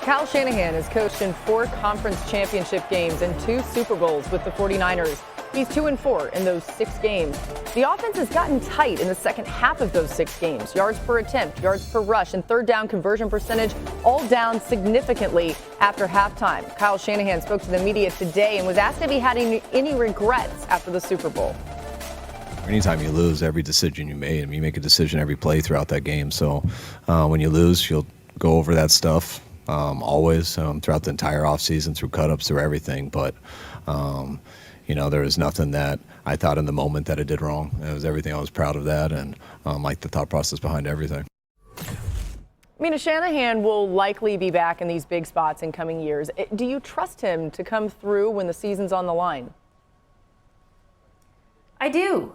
Kyle Shanahan has coached in 4 conference championship games and 2 Super Bowls with the 49ers. He's 2-4 in those 6 games. The offense has gotten tight in the second half of those 6 games. Yards per attempt, yards per rush, and third down conversion percentage all down significantly after halftime. Kyle Shanahan spoke to the media today and was asked if he had any regrets after the Super Bowl. Anytime you lose, every decision you made, you make a decision every play throughout that game. So when you lose, you'll go over that stuff always throughout the entire offseason, through cut-ups, through everything. But there was nothing that I thought in the moment that I did wrong. It was everything. I was proud of that and like the thought process behind everything. Shanahan will likely be back in these big spots in coming years. Do you trust him to come through when the season's on the line? I do.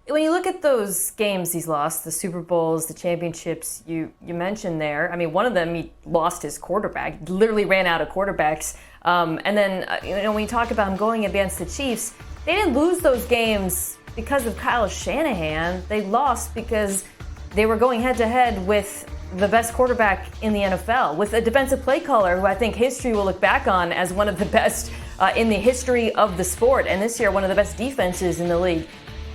When you look at those games he's lost, the Super Bowls, the championships you mentioned there, one of them he lost his quarterback, literally ran out of quarterbacks. And then, when you talk about him going against the Chiefs, they didn't lose those games because of Kyle Shanahan. They lost because they were going head-to-head with the best quarterback in the NFL, with a defensive play caller who I think history will look back on as one of the best in the history of the sport, and this year one of the best defenses in the league.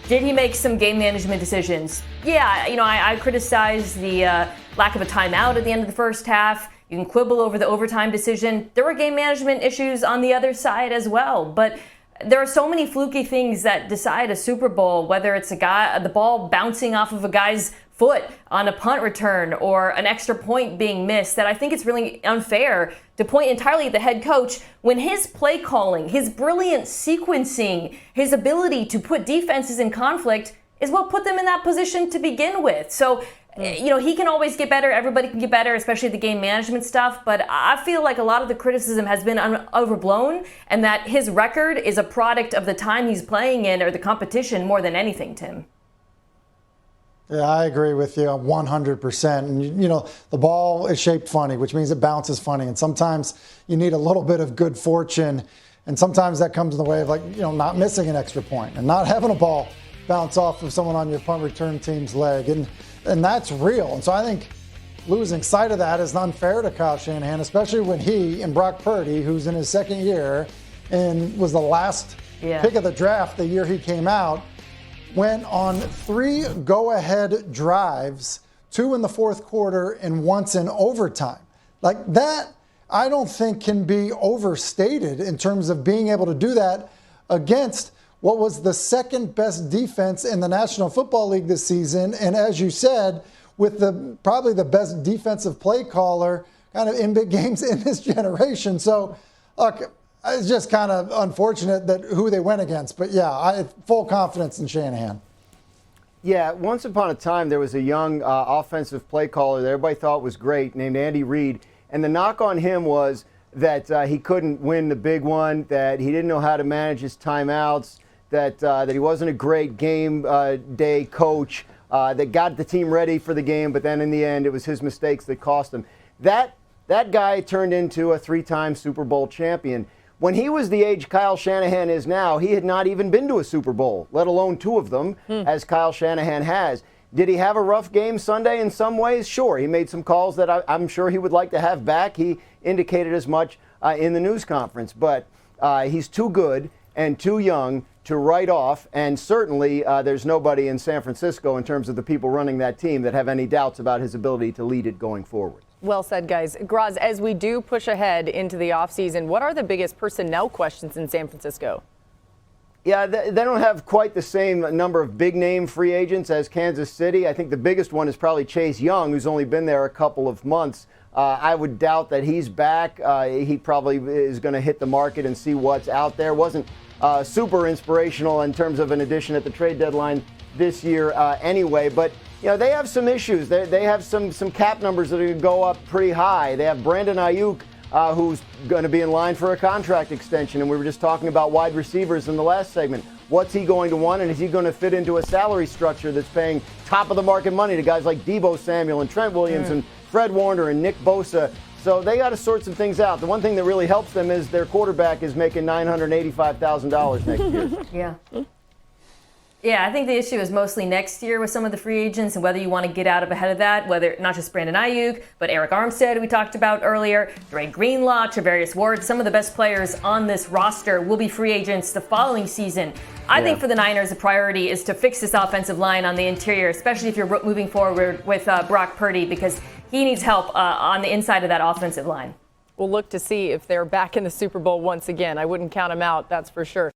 Did he make some game management decisions? Yeah, I criticized the lack of a timeout at the end of the first half. You can quibble over the overtime decision. There were game management issues on the other side as well. But there are so many fluky things that decide a Super Bowl, whether it's the ball bouncing off of a guy's foot on a punt return or an extra point being missed, that I think it's really unfair to point entirely at the head coach when his play calling, his brilliant sequencing, his ability to put defenses in conflict is what put them in that position to begin with. So, he can always get better. Everybody can get better, especially the game management stuff. But I feel like a lot of the criticism has been overblown, and that his record is a product of the time he's playing in or the competition more than anything, Tim. Yeah, I agree with you 100%. And, the ball is shaped funny, which means it bounces funny. And sometimes you need a little bit of good fortune. And sometimes that comes in the way of, not missing an extra point and not having a ball bounce off of someone on your punt return team's leg. And that's real. And so I think losing sight of that is unfair to Kyle Shanahan, especially when he and Brock Purdy, who's in his second year and was the last pick of the draft the year he came out, went on 3 go-ahead drives, 2 in the fourth quarter and once in overtime. Like that, I don't think can be overstated in terms of being able to do that against what was the second best defense in the National Football League this season. And as you said, with probably the best defensive play caller kind of in big games in this generation. So, look, it's just kind of unfortunate that who they went against. But, yeah, I have full confidence in Shanahan. Yeah, once upon a time there was a young offensive play caller that everybody thought was great named Andy Reid. And the knock on him was that he couldn't win the big one, that he didn't know how to manage his timeouts, that he wasn't a great game day coach, that got the team ready for the game, but then in the end it was his mistakes that cost him. That guy turned into a 3-time Super Bowl champion. When he was the age Kyle Shanahan is now, he had not even been to a Super Bowl, let alone 2 of them, as Kyle Shanahan has. Did he have a rough game Sunday in some ways? Sure. He made some calls that I'm sure he would like to have back. He indicated as much in the news conference. But he's too good and too young to write off, and certainly there's nobody in San Francisco in terms of the people running that team that have any doubts about his ability to lead it going forward. Well said, guys. Graz, as we do push ahead into the offseason, what are the biggest personnel questions in San Francisco? Yeah, they don't have quite the same number of big-name free agents as Kansas City. I think the biggest one is probably Chase Young, who's only been there a couple of months. I would doubt that he's back. He probably is going to hit the market and see what's out there. Wasn't super inspirational in terms of an addition at the trade deadline this year anyway. But, they have some issues. They have some cap numbers that are going to go up pretty high. They have Brandon Ayuk, who's going to be in line for a contract extension. And we were just talking about wide receivers in the last segment. What's he going to want, and is he going to fit into a salary structure that's paying top-of-the-market money to guys like Deebo Samuel and Trent Williams and Fred Warner and Nick Bosa? So they got to sort some things out. The one thing that really helps them is their quarterback is making $985,000 next year. Yeah. Yeah, I think the issue is mostly next year with some of the free agents and whether you want to get out of ahead of that, whether not just Brandon Ayuk, but Eric Armstead, who we talked about earlier, Dre Greenlaw, Travarius Ward, some of the best players on this roster will be free agents the following season. I think for the Niners, the priority is to fix this offensive line on the interior, especially if you're moving forward with Brock Purdy, because he needs help on the inside of that offensive line. We'll look to see if they're back in the Super Bowl once again. I wouldn't count them out, that's for sure.